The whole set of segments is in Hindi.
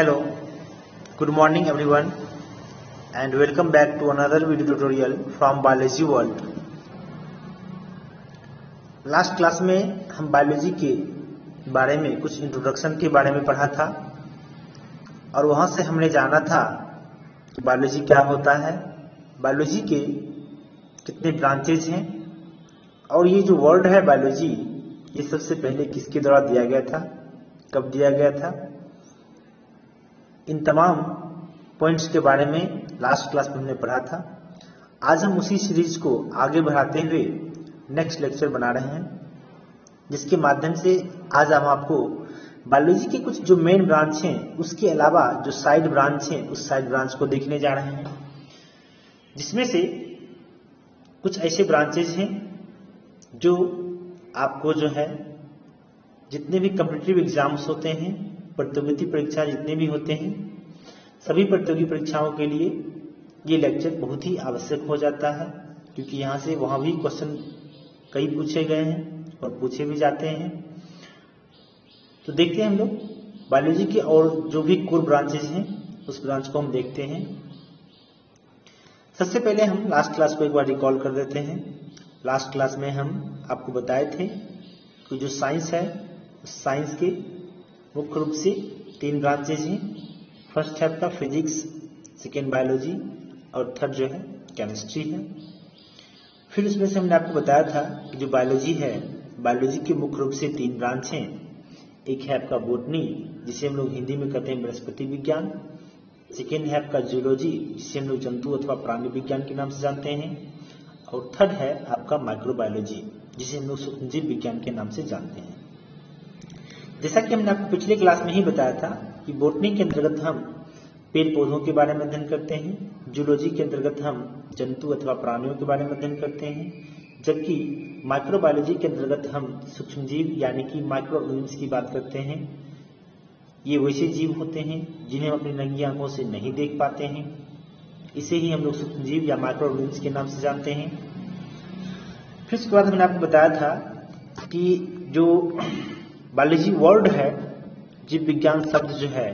Hello, good morning everyone and welcome back to another video tutorial from Biology World। Last class में हम बायोलॉजी के बारे में कुछ इंट्रोडक्शन के बारे में पढ़ा था और वहां से हमने जाना था कि बायोलॉजी क्या होता है, बायोलॉजी के कितने ब्रांचेज हैं और ये जो वर्ड है बायोलॉजी ये सबसे पहले किसके द्वारा दिया गया था, कब दिया गया था। इन तमाम पॉइंट्स के बारे में लास्ट क्लास में हमने पढ़ा था। आज हम उसी सीरीज को आगे बढ़ाते हुए नेक्स्ट लेक्चर बना रहे हैं, जिसके माध्यम से आज हम आपको बायोलॉजी के कुछ जो मेन ब्रांच हैं उसके अलावा जो साइड ब्रांच हैं उस साइड ब्रांच को देखने जा रहे हैं, जिसमें से कुछ ऐसे ब्रांचेज हैं जो आपको जो है जितने भी कॉम्पिटिटिव एग्जाम्स होते हैं, प्रतियोगिता परीक्षा जितने भी होते हैं, सभी प्रतियोगी परीक्षाओं के लिए ये लेक्चर बहुत ही आवश्यक हो जाता है, क्योंकि यहाँ से वहाँ भी क्वेश्चन कई पूछे गए हैं और पूछे भी जाते हैं। तो देखते हैं हम लोग बायोलॉजी के और जो भी कोर ब्रांचेज हैं उस ब्रांच को हम देखते हैं। सबसे पहले हम लास्ट क्लास को एक बार रिकॉल कर देते हैं। लास्ट क्लास में हम आपको बताए थे कि जो साइंस है उस साइंस के मुख्य रूप से 3 ब्रांचेज हैं। फर्स्ट है आपका फिजिक्स, सेकेंड बायोलॉजी और थर्ड जो है केमिस्ट्री है। फिर उसमें से हमने आपको बताया था कि जो बायोलॉजी है, बायोलॉजी के मुख्य रूप से 3 ब्रांच हैं। एक है आपका बोटनी, जिसे हम लोग हिंदी में कहते हैं वनस्पति विज्ञान। सेकेंड है आपका जूलॉजी, जिसे हम लोग जंतु अथवा प्राणी विज्ञान के नाम से जानते हैं। और थर्ड है आपका माइक्रोबायोलॉजी, जिसे हम लोग सूक्ष्मजीव विज्ञान के नाम से जानते हैं। जैसा कि हमने आपको पिछले क्लास में ही बताया था कि बोटनी के अंतर्गत हम पेड़ पौधों के बारे में अध्ययन करते हैं, जूलॉजी के अंतर्गत हम जंतु अथवा प्राणियों के बारे में अध्ययन करते हैं, जबकि माइक्रोबायोलॉजी के अंतर्गत हम सूक्ष्मजीव यानी कि माइक्रो ऑर्गेनिज्म्स की बात करते हैं। ये वैसे जीव होते हैं जिन्हें हम अपनी नंगी आंखों से नहीं देख पाते हैं, इसे ही हम लोग सूक्ष्मजीव या माइक्रो ऑर्गेनिज्म्स के नाम से जानते हैं। फिर उसके बाद हमने आपको बताया था कि जो बायोलॉजी वर्ड है, जीव विज्ञान शब्द जो है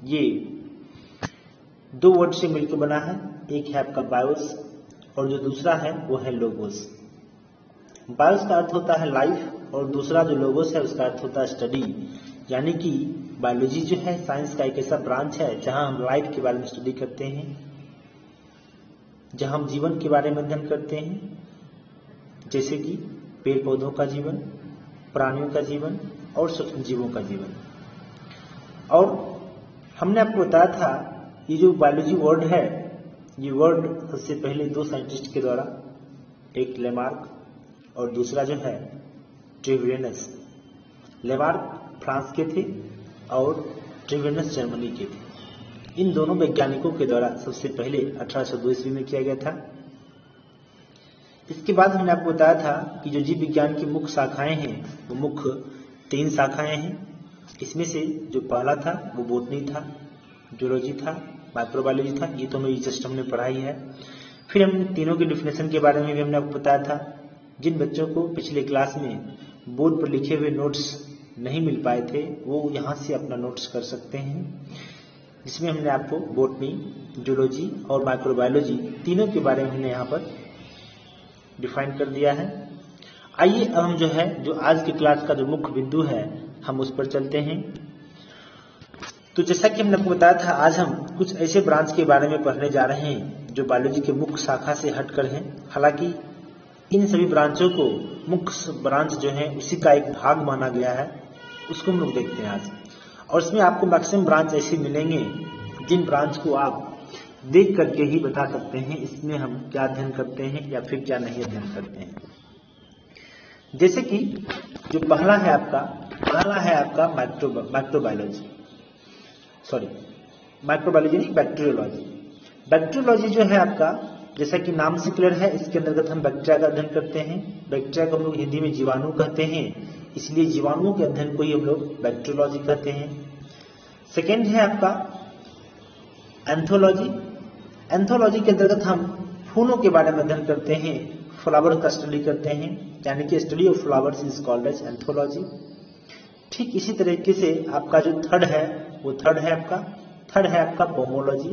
ये 2 वर्ड से मिलकर बना है। एक है आपका बायोस और जो दूसरा है वो है लोगोस। बायोस का अर्थ होता है लाइफ और दूसरा जो लोगोस है उसका अर्थ होता है स्टडी, यानी कि बायोलॉजी जो है साइंस का एक ऐसा ब्रांच है जहां हम लाइफ के बारे में स्टडी करते हैं, जहां हम जीवन के बारे में अध्ययन करते हैं, जैसे कि पेड़ पौधों का जीवन, प्राणियों का जीवन और सूक्ष्म जीवों का जीवन। और हमने आपको बताया था ये जो बायोलॉजी वर्ड है, ये वर्ड सबसे पहले 2 साइंटिस्ट के द्वारा, एक लेमार्क और दूसरा जो है ट्रेवियनस। लेमार्क फ्रांस के थे और ट्रेवियनस जर्मनी के थे। इन दोनों वैज्ञानिकों के द्वारा सबसे पहले 1802 ईस्वी में किया गया था। इसके बाद हमने आपको बताया था कि जो जीव विज्ञान की मुख्य शाखाएं हैं वो मुख्य 3 शाखाएं हैं। इसमें से जो पहला था वो बोटनी था, जूलॉजी था, माइक्रोबायोलॉजी था। ये तो जस्ट हमने पढ़ाई है। फिर हम तीनों के डिफिनेशन के बारे में भी हमने आपको बताया था। जिन बच्चों को पिछले क्लास में बोर्ड पर लिखे हुए नोट्स नहीं मिल पाए थे वो यहाँ से अपना नोट्स कर सकते हैं, जिसमें हमने आपको बोटनी, जूलॉजी और माइक्रोबायोलॉजी तीनों के बारे में हमने यहाँ पर डिफाइन कर दिया है। आइए अब हम जो है जो आज की क्लास का जो मुख्य बिंदु है हम उस पर चलते हैं। तो जैसा कि हमने आपको बताया था, आज हम कुछ ऐसे ब्रांच के बारे में पढ़ने जा रहे हैं जो बायोलॉजी के मुख्य शाखा से हटकर हैं। हालांकि इन सभी ब्रांचों को मुख्य ब्रांच जो है उसी का एक भाग माना गया है, उसको हम लोग देखते हैं आज। और इसमें आपको मैक्सिमम ब्रांच ऐसे मिलेंगे जिन ब्रांच को आप देख करके ही बता सकते हैं इसमें हम क्या अध्ययन करते हैं या फिर क्या नहीं अध्ययन करते हैं। जैसे कि जो पहला है आपका माइक्रोबायोलॉजी, माइक्रोबायोलॉजी नहीं, बैक्टीरियोलॉजी। बैक्टीरियोलॉजी जो है आपका, जैसा कि नाम से क्लियर है, इसके अंतर्गत हम बैक्टीरिया का अध्ययन करते हैं। बैक्टीरिया को हम लोग हिंदी में जीवाणु कहते हैं, इसलिए जीवाणुओं के अध्ययन को ही हम लोग बैक्टीरियोलॉजी कहते हैं। सेकेंड है आपका एंथोलॉजी। एंथोलॉजी के अंतर्गत हम फूलों के बारे में अध्ययन करते हैं, फ्लावर का स्टडी करते हैं, यानी कि study of flowers is called as anthology. ठीक इसी तरीके से आपका जो थर्ड है वो थर्ड है आपका। थर्ड है आपका पोमोलॉजी।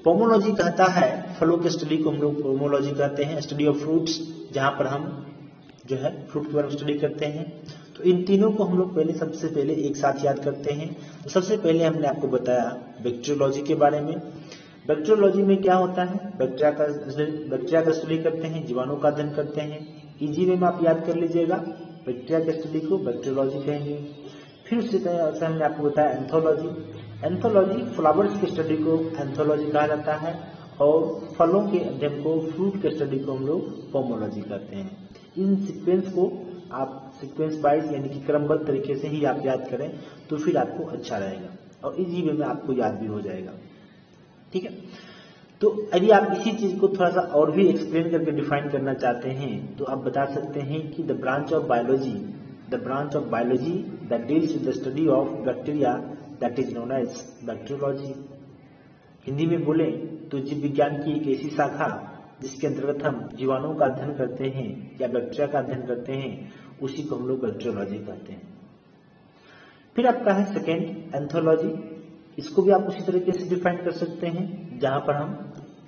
पोमोलॉजी कहता है फलों के स्टडी को हम लोग पोमोलॉजी कहते हैं, स्टडी ऑफ फ्रूट्स, जहां पर हम जो है फ्रूट के बारे में स्टडी करते हैं। तो इन तीनों को हम लोग सबसे पहले एक साथ याद करते हैं। तो सबसे पहले हमने आपको बताया बैक्टीरियोलॉजी के बारे में। बैक्टीरियोलॉजी में क्या होता है, बैक्टीरिया का स्टडी करते हैं, जीवाणु का अध्ययन करते हैं। इजी वे में आप याद कर लीजिएगा, बैक्टीरिया के स्टडी को बैक्टीरियोलॉजी कहेंगे। फिर उससे हमने आपको बताया एंथोलॉजी। एंथोलॉजी फ्लावर्स की स्टडी को एंथोलॉजी कहा जाता है और फलों के अध्ययन को, फ्रूट के स्टडी को हम लोग पोमोलॉजी कहते हैं। इन सीक्वेंस को आप सीक्वेंस वाइज यानी कि क्रमबद्ध तरीके से ही आप याद करें तो फिर आपको अच्छा रहेगा और इजी वे में आपको याद भी हो जाएगा। ठीक है, तो अभी आप इसी चीज को थोड़ा सा और भी एक्सप्लेन करके डिफाइन करना चाहते हैं तो आप बता सकते हैं कि the branch of biology that deals with the study of bacteria that is known as bacteriology. Hindi में बोले तो जीव विज्ञान की एक ऐसी शाखा जिसके अंतर्गत हम जीवाणुओं का अध्ययन करते हैं या बैक्टीरिया का अध्ययन करते हैं, उसी को हम लोग बैक्टीरियोलॉजी कहते हैं। फिर आपका है सेकेंड एंथोलॉजी। इसको भी आप उसी तरीके से डिफाइन कर सकते हैं, जहां पर हम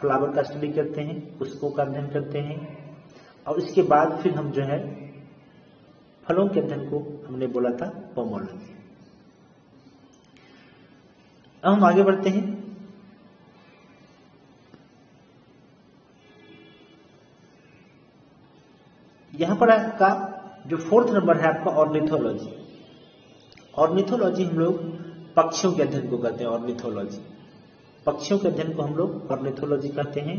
फ्लावर का स्टडी करते हैं, पुष्पों का अध्ययन करते हैं और इसके बाद फिर हम जो है फलों के अध्ययन को हमने बोला था पोमोलॉजी। अब हम आगे बढ़ते हैं। यहां पर आपका जो फोर्थ नंबर है आपका ऑर्निथोलॉजी। ऑर्निथोलॉजी हम लोग पक्षियों के अध्ययन को कहते हैं। ऑर्निथोलॉजी पक्षियों के अध्ययन को हम लोग ऑर्निथोलॉजी कहते हैं।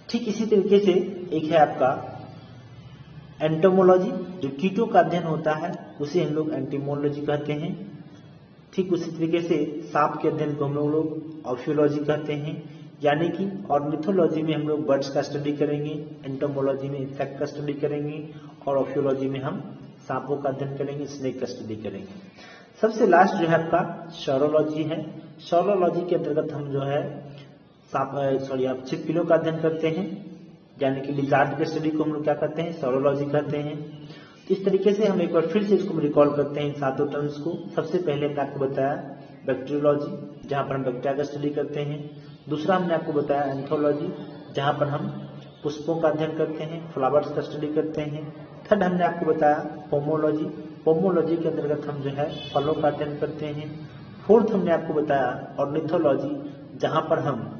ठीक इसी तरीके से एक है आपका एंटोमोलॉजी, जो कीटों का अध्ययन होता है उसे हम लोग एंटीमोलॉजी कहते हैं। ठीक उसी तरीके से सांप के अध्ययन को हम लोग ऑफियोलॉजी कहते हैं। यानी कि ऑर्निथोलॉजी में हम लोग बर्ड्स का स्टडी करेंगे, एंटोमोलॉजी में इंसेक्ट का स्टडी करेंगे और ऑफियोलॉजी में हम सांपों का अध्ययन करेंगे, स्नेक का स्टडी करेंगे। सबसे लास्ट जो है आपका सौरोलॉजी है। सौरोलॉजी के अंतर्गत हम जो है आप छिपकलियों का अध्ययन करते हैं, यानी कि लिजार्ड के स्टडी को हम लोग क्या कहते हैं, सौरोलॉजी कहते हैं। इस तरीके से हम एक बार फिर से इसको रिकॉल करते हैं इन सातों टर्म्स को। सबसे पहले हमने आपको बताया बैक्टीरियोलॉजी, जहां पर हम बैक्टीरिया का स्टडी करते हैं। दूसरा हमने आपको बताया एंथोलॉजी, जहां पर हम पुष्पों का अध्ययन करते हैं, फ्लावर्स का स्टडी करते हैं। थर्ड हमने आपको बताया पोमोलॉजी। पोमोलॉजी के अंतर्गत हम जो है फलों का अध्ययन करते हैं। फोर्थ हमने आपको बताया ऑर्निथोलॉजी, जहां पर हम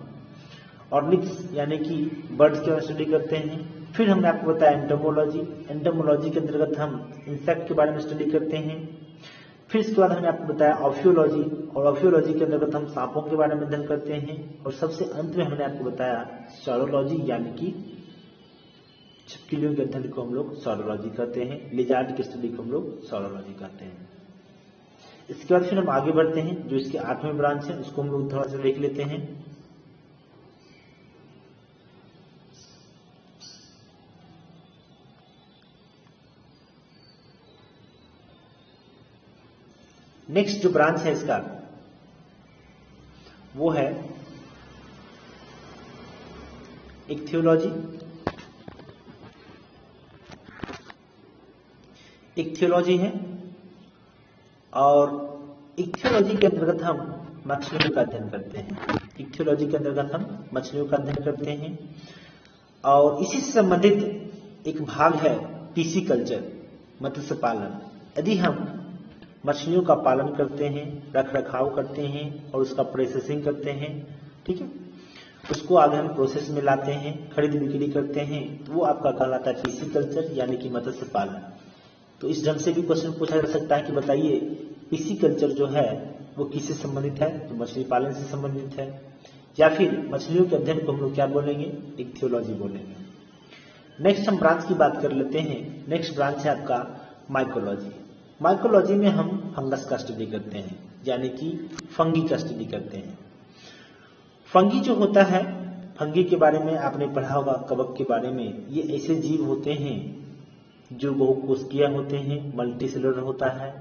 ऑर्निक्स यानी कि बर्ड्स के स्टडी करते हैं। फिर हमने आपको बताया एंटोमोलॉजी। एंटोमोलॉजी के अंतर्गत हम इंसेक्ट के बारे में स्टडी करते हैं। फिर इसके बाद हमने आपको बताया ऑफियोलॉजी, और ऑफियोलॉजी के अंतर्गत हम सांपों के बारे में अध्ययन करते हैं। और सबसे अंत में हमने आपको बताया सौरोलॉजी, यानी कि छिपकलियों के अध्ययन को हम लोग सौरोलॉजी कहते हैं, लिजार्ड की स्टडी को हम लोग सौरोलॉजी कहते हैं। इसके बाद फिर हम आगे बढ़ते हैं, जो इसके 8वें ब्रांच है उसको हम लोग थोड़ा सा देख लेते हैं। नेक्स्ट जो ब्रांच है इसका वो है इक्थियोलॉजी। इक्थियोलॉजी है और इक्थियोलॉजी के अंतर्गत हम मछलियों का अध्ययन करते हैं। इक्थियोलॉजी के अंतर्गत हम मछलियों का अध्ययन करते हैं और इसी से संबंधित एक भाग है पिसीकल्चर, मत्स्य पालन। यदि हम मछलियों का पालन करते हैं, रख रखाव करते हैं और उसका प्रोसेसिंग करते हैं, ठीक है, उसको आगे हम प्रोसेस में लाते हैं, खरीद बिक्री करते हैं, तो वो आपका कहलाता है पिसीकल्चर यानी कि मत्स्य पालन। तो इस ढंग से भी क्वेश्चन पूछा जा सकता है कि बताइए पिसीकल्चर जो है वो किससे संबंधित है, तो मछली पालन से संबंधित है, या फिर मछलियों के अध्ययन को हम लोग क्या बोलेंगे, इक्थियोलॉजी बोलेंगे। नेक्स्ट हम ब्रांच की बात कर लेते हैं। नेक्स्ट ब्रांच है आपका माइकोलॉजी। माइकोलॉजी में हम फंगस का स्टडी करते हैं, यानी कि फंगी का स्टडी करते हैं। फंगी जो होता है, फंगी के बारे में आपने पढ़ा होगा, कवक के बारे में। ये ऐसे जीव होते हैं जो बहुकोशिकीय होते हैं, मल्टी सेलुलर होता है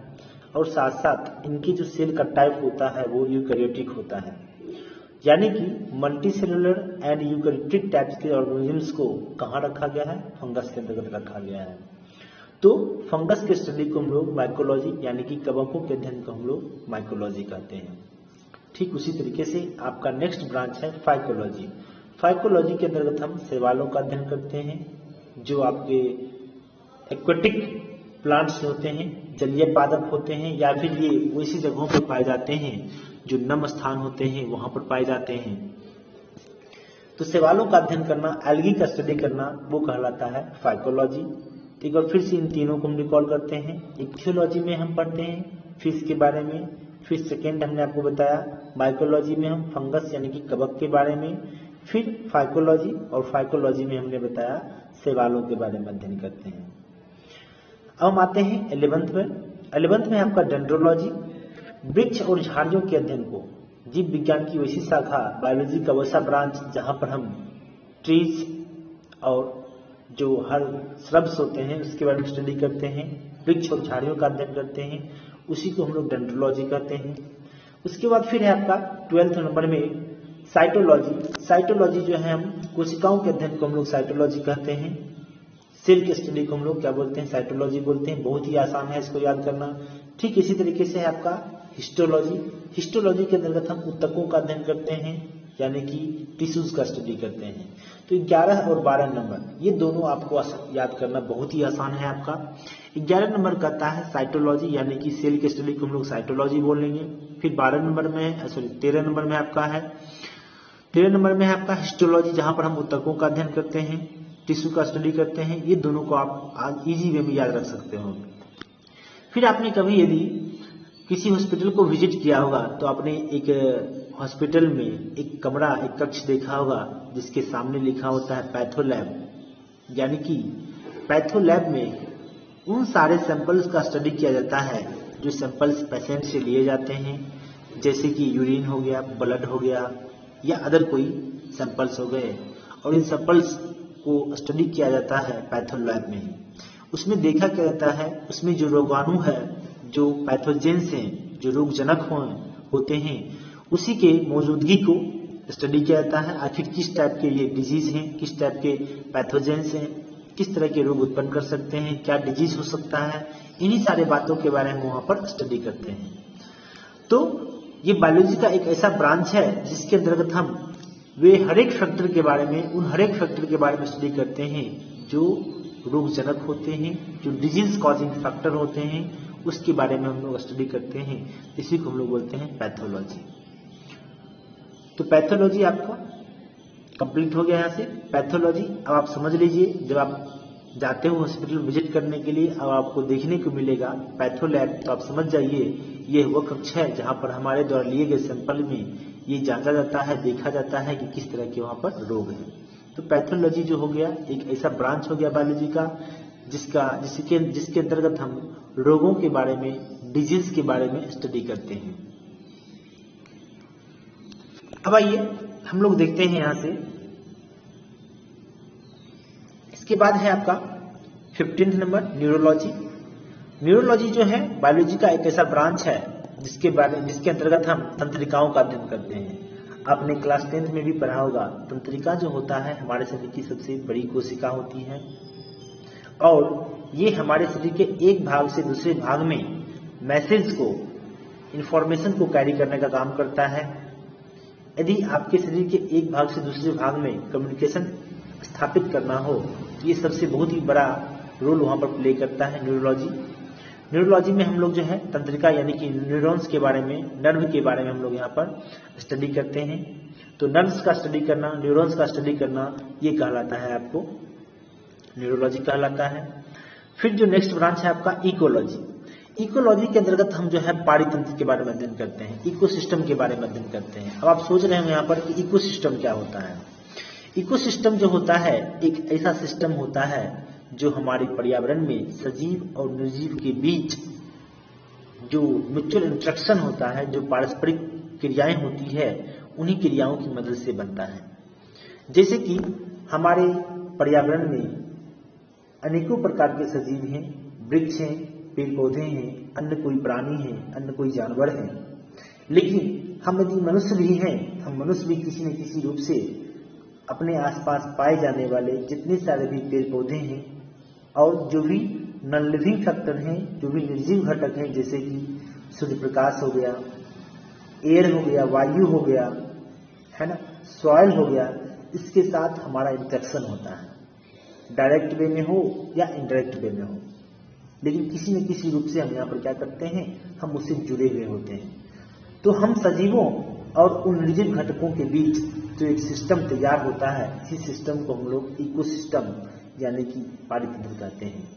और साथ साथ इनकी जो सेल का टाइप होता है वो यूकैरियोटिक होता है। यानी कि multi cellular and eukaryotic types के ऑर्गेनिजम्स को कहाँ रखा गया है, फंगस के अंतर्गत रखा गया है। तो फंगस के स्टडी को हम लोग माइकोलॉजी यानी कि कवकों के अध्ययन को हम लोग माइकोलॉजी कहते हैं। ठीक उसी तरीके से आपका नेक्स्ट ब्रांच है फाइकोलॉजी। फाइकोलॉजी के अंतर्गत हम शैवालों का अध्ययन करते हैं, जो आपके एक्वेटिक प्लांट्स होते हैं, जलीय पादप होते हैं, या फिर ये वैसी जगहों पर पाए जाते हैं जो नम स्थान होते हैं, वहां पर पाए जाते हैं। तो शैवालों का अध्ययन करना, एल्गी का स्टडी करना, वो कहलाता है फाइकोलॉजी। एक बार फिर से इन तीनों को हम रिकॉल करते हैं। इक्थियोलॉजी में हम पढ़ते हैं फिश के बारे में, फिर सेकेंड हमने आपको बताया माइकोलॉजी में हम फंगस यानी कि कवक के बारे में, फिर फाइकोलॉजी, और फाइकोलॉजी में हमने बताया शैवालों के बारे में अध्ययन करते हैं। अब हम आते हैं 11th में। 11th में आपका डेंड्रोलॉजी, वृक्ष और झाड़ियों के अध्ययन को, जीव विज्ञान की वैसी शाखा, बायोलॉजी का वैसा ब्रांच जहां पर हम ट्रीज और जो हर श्रब्स होते हैं उसके बारे में स्टडी करते हैं, वृक्ष और झाड़ियों का अध्ययन करते हैं, उसी को हम लोग डेंड्रोलॉजी कहते हैं। उसके बाद फिर है आपका 12th नंबर में साइटोलॉजी। साइटोलॉजी जो है, हम कोशिकाओं के अध्ययन को हम लोग साइटोलॉजी कहते हैं। सेल के स्टडी को हम लोग क्या बोलते हैं? साइटोलॉजी बोलते हैं। बहुत ही आसान है इसको याद करना। ठीक इसी तरीके से है आपका हिस्टोलॉजी। हिस्टोलॉजी के अंतर्गत हम ऊतकों का अध्ययन करते हैं, यानी कि टिश्यूज का स्टडी करते हैं। तो 11 और 12 नंबर ये दोनों आपको याद करना बहुत ही आसान है आपका। 11 नंबर कहता है साइटोलॉजी, यानी कि सेल के स्टडी को हम लोग साइटोलॉजी बोलेंगे। फिर 13 नंबर में आपका है 13 नंबर में है आपका हिस्टोलॉजी, जहां पर हम ऊतकों का अध्ययन करते हैं, टिश्यू का स्टडी करते हैं। ये दोनों को आप इजी वे में याद रख सकते हो। फिर आपने कभी यदि किसी हॉस्पिटल को विजिट किया होगा तो आपने एक हॉस्पिटल में एक कमरा, एक कक्ष देखा होगा जिसके सामने लिखा होता है पैथोलैब, यानी कि पैथोलैब में उन सारे सैंपल्स का स्टडी किया जाता है जो सैंपल्स पेशेंट से लिए जाते हैं, जैसे कि यूरिन हो गया, ब्लड हो गया, या अदर कोई सैंपल्स हो गए, और इन सैंपल्स को स्टडी किया जाता है पैथोलैब में। उसमें देखा क्या जाता है, उसमें जो रोगाणु है, जो पैथोजेंस हैं, जो रोगजनक होते हैं, उसी के मौजूदगी को स्टडी किया जाता है। आखिर किस टाइप के ये डिजीज हैं, किस टाइप के पैथोजेंस हैं, किस तरह के रोग उत्पन्न कर सकते हैं, क्या डिजीज हो सकता है, इन्हीं सारे बातों के बारे में वहां पर स्टडी करते हैं। तो ये बायोलॉजी का एक ऐसा ब्रांच है जिसके अंतर्गत हम वे हर एक फैक्टर के बारे में, उन हर एक फैक्टर के बारे में स्टडी करते हैं जो रोगजनक होते हैं, जो डिजीज कॉजिंग फैक्टर होते हैं, उसके बारे में हम लोग स्टडी करते हैं। इसी को हम लोग बोलते हैं पैथोलॉजी। तो पैथोलॉजी आपका कंप्लीट हो गया यहाँ से। पैथोलॉजी अब आप समझ लीजिए, जब आप जाते हो हॉस्पिटल विजिट करने के लिए, अब आपको देखने को मिलेगा पैथोलैब, तो आप समझ जाइए ये वो कक्ष है जहाँ पर हमारे द्वारा लिए गए सैंपल में ये जांचा जाता है, देखा जाता है कि किस तरह के वहाँ पर रोग हैं। तो पैथोलॉजी जो हो गया एक ऐसा ब्रांच हो गया बायोलॉजी का जिसके अंतर्गत हम रोगों के बारे में, डिजीज के बारे में स्टडी करते हैं। अब आइए हम लोग देखते हैं यहां से, इसके बाद है आपका 15th नंबर न्यूरोलॉजी। न्यूरोलॉजी जो है बायोलॉजी का एक ऐसा ब्रांच है जिसके अंतर्गत हम तंत्रिकाओं का अध्ययन करते हैं। आपने क्लास 10th में भी पढ़ा होगा, तंत्रिका जो होता है हमारे शरीर की सबसे बड़ी कोशिका होती है, और ये हमारे शरीर के एक भाग से दूसरे भाग में मैसेज को, इंफॉर्मेशन को कैरी करने का काम करता है। यदि आपके शरीर के एक भाग से दूसरे भाग में कम्युनिकेशन स्थापित करना हो, तो ये सबसे बहुत ही बड़ा रोल वहां पर प्ले करता है न्यूरोलॉजी। न्यूरोलॉजी में हम लोग जो है तंत्रिका यानी कि न्यूरॉन्स के बारे में, नर्व के बारे में हम लोग यहाँ पर स्टडी करते हैं। तो नर्व्स का स्टडी करना, न्यूरॉन्स का स्टडी करना, ये कहलाता है आपको न्यूरोलॉजी कहलाता है। फिर जो नेक्स्ट ब्रांच है आपका इकोलॉजी। इकोलॉजी के अंतर्गत हम जो है पारितंत्र के बारे में अध्ययन करते हैं, इकोसिस्टम के बारे में अध्ययन करते हैं। अब आप सोच रहे हैं यहाँ पर कि इकोसिस्टम क्या होता है। इकोसिस्टम जो होता है एक ऐसा सिस्टम होता है जो हमारे पर्यावरण में सजीव और निर्जीव के बीच जो म्यूचुअल इंटरेक्शन होता है, जो पारस्परिक क्रियाएं होती है, उन्हीं क्रियाओं की मदद से बनता है। जैसे कि हमारे पर्यावरण में अनेकों प्रकार के सजीव हैं, वृक्ष हैं, पेड़ पौधे हैं, अन्य कोई प्राणी है, अन्य कोई जानवर है। लेकिन हम यदि मनुष्य भी हैं, हम मनुष्य भी किसी न किसी रूप से अपने आसपास पाए जाने वाले जितने सारे भी पेड़ पौधे हैं और जो भी नॉन लिविंग फैक्टर हैं, जो भी निर्जीव घटक हैं, जैसे कि सूर्य प्रकाश हो गया, एयर हो गया, वायु हो गया, है ना, सॉइल हो गया, इसके साथ हमारा इंटरेक्शन होता है, डायरेक्ट वे में हो या इनडायरेक्ट वे में हो, लेकिन किसी न किसी रूप से हम यहाँ पर क्या करते हैं, हम उससे जुड़े हुए होते हैं। तो हम सजीवों और उन निर्जीव घटकों के बीच जो एक सिस्टम तैयार होता है, इसी सिस्टम को हम लोग इकोसिस्टम यानी कि पारितंत्र कहते हैं।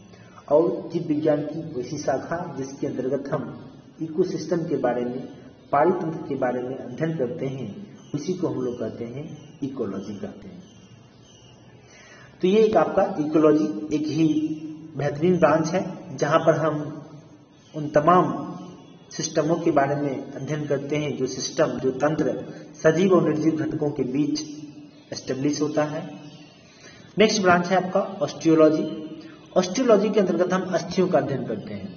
और जीव विज्ञान की वैसी शाखा जिसके अंतर्गत हम इकोसिस्टम के बारे में, पारितंत्र के बारे में अध्ययन करते हैं, उसी को हम लोग कहते हैं इकोलॉजी कहते हैं। तो ये एक आपका इकोलॉजी एक ही बेहतरीन ब्रांच है, जहां पर हम उन तमाम सिस्टमों के बारे में अध्ययन करते हैं, जो सिस्टम, जो तंत्र सजीव और निर्जीव घटकों के बीच एस्टेब्लिश होता है। नेक्स्ट ब्रांच है आपका ऑस्टियोलॉजी। ऑस्टियोलॉजी के अंतर्गत हम अस्थियों का अध्ययन करते हैं।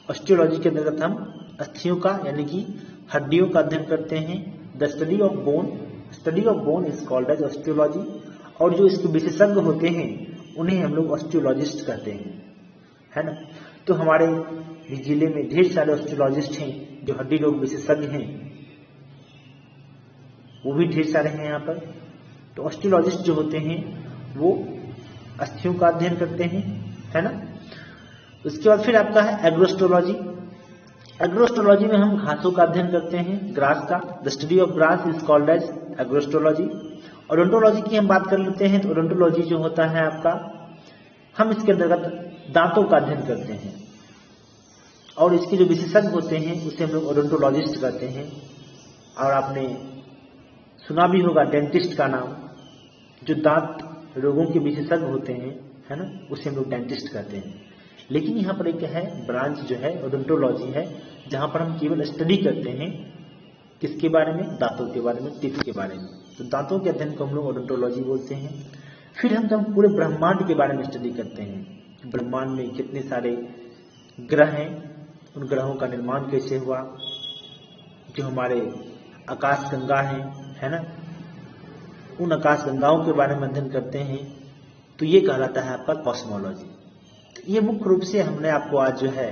ऑस्टियोलॉजी के अंतर्गत हम अस्थियों का यानी कि हड्डियों का अध्ययन करते हैं। The study of bone is called as osteology. और जो इसके विशेषज्ञ होते हैं उन्हें हम लोग ऑस्टियोलॉजिस्ट कहते हैं, है ना। तो हमारे जिले में ढेर सारे ऑस्टियोलॉजिस्ट हैं जो हड्डी रोग विशेषज्ञ हैं, वो भी ढेर सारे हैं यहाँ पर। तो ऑस्टियोलॉजिस्ट जो होते हैं वो अस्थियों का अध्ययन करते हैं, है ना। उसके बाद फिर आपका है एग्रोस्टोलॉजी। एग्रोस्टोलॉजी में हम घासों का अध्ययन करते हैं, ग्रास का। The study of grass is called as agrostology. Odontology की हम बात कर लेते हैं, तो ओडोंटोलॉजी जो होता है आपका, हम इसके अंतर्गत दांतों का अध्ययन करते हैं, और इसके जो विशेषज्ञ होते हैं उसे हम लोग ओडोंटोलॉजिस्ट कहते हैं। और आपने सुना भी होगा डेंटिस्ट का नाम, जो दांत रोगों के विशेषज्ञ होते हैं, है ना, उसे हम लोग डेंटिस्ट कहते हैं। लेकिन यहाँ पर एक है ब्रांच जो है ओडोंटोलॉजी है, जहां पर हम केवल स्टडी करते हैं किसके बारे में, दांतों के बारे में, टीथ के बारे में। तो दांतों के अध्ययन को हम लोग ओडोंटोलॉजी बोलते हैं। फिर हम पूरे ब्रह्मांड के बारे में स्टडी करते हैं। ब्रह्मांड में कितने सारे ग्रह हैं, उन ग्रहों का निर्माण कैसे हुआ, जो हमारे आकाश गंगा है ना, उन आकाश गंगाओं के बारे में अध्ययन करते हैं। तो ये कहलाता है आपका कॉस्मोलॉजी। तो ये मुख्य रूप से हमने आपको आज जो है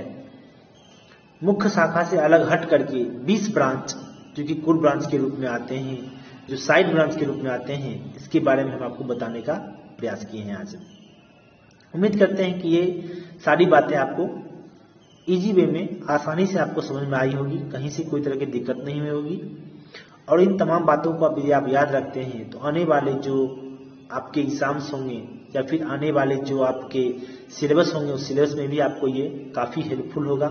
मुख्य शाखा से अलग हट करके 20 ब्रांच जो कि कोर ब्रांच के रूप में आते हैं, जो साइड ब्रांच के रूप में आते हैं, इसके बारे में हम आपको बताने का प्रयास किए हैं आज। उम्मीद करते हैं कि ये सारी बातें आपको इजी वे में आसानी से आपको समझ में आई होगी, कहीं से कोई तरह की दिक्कत नहीं हुई होगी। और इन तमाम बातों को यदि आप याद रखते हैं तो आने वाले जो आपके एग्जाम्स होंगे या फिर आने वाले जो आपके सिलेबस होंगे, उस सिलेबस में भी आपको ये काफ़ी हेल्पफुल होगा।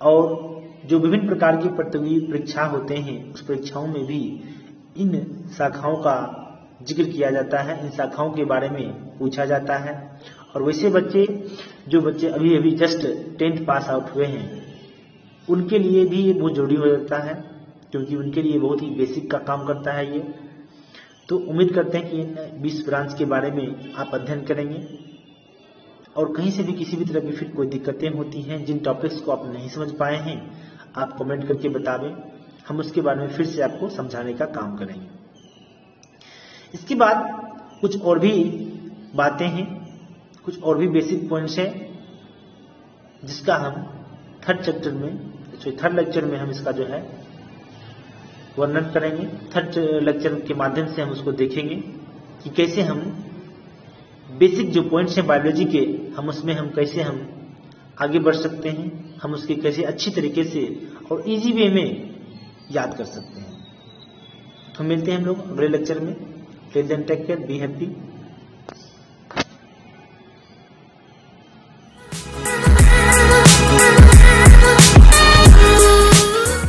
और जो विभिन्न प्रकार की प्रतियोगी परीक्षा होते हैं, उस परीक्षाओं में भी इन शाखाओं का जिक्र किया जाता है, इन शाखाओं के बारे में पूछा जाता है। और वैसे बच्चे जो बच्चे अभी अभी जस्ट 10th पास आउट हुए हैं, उनके लिए भी ये बहुत जरूरी हो जाता है, क्योंकि उनके लिए बहुत ही बेसिक का काम करता है ये। तो उम्मीद करते हैं कि इन 20 ब्रांच के बारे में आप अध्ययन करेंगे। और कहीं से भी किसी भी तरह की फिर कोई दिक्कतें होती हैं, जिन टॉपिक्स को आप नहीं समझ पाए हैं, आप कमेंट करके बतावें, हम उसके बारे में फिर से आपको समझाने का काम करेंगे। इसके बाद कुछ और भी बातें हैं, कुछ और भी बेसिक पॉइंट्स हैं, जिसका हम थर्ड लेक्चर में हम इसका जो है वर्णन करेंगे। थर्ड लेक्चर के माध्यम से हम उसको देखेंगे कि कैसे हम बेसिक जो पॉइंट्स हैं बायोलॉजी के, हम उसमें हम कैसे हम आगे बढ़ सकते हैं, हम उसके कैसे अच्छी तरीके से और इजी वे में याद कर सकते हैं। तो मिलते हैं हम लोग अगले लेक्चर में। Till then take care, be happy.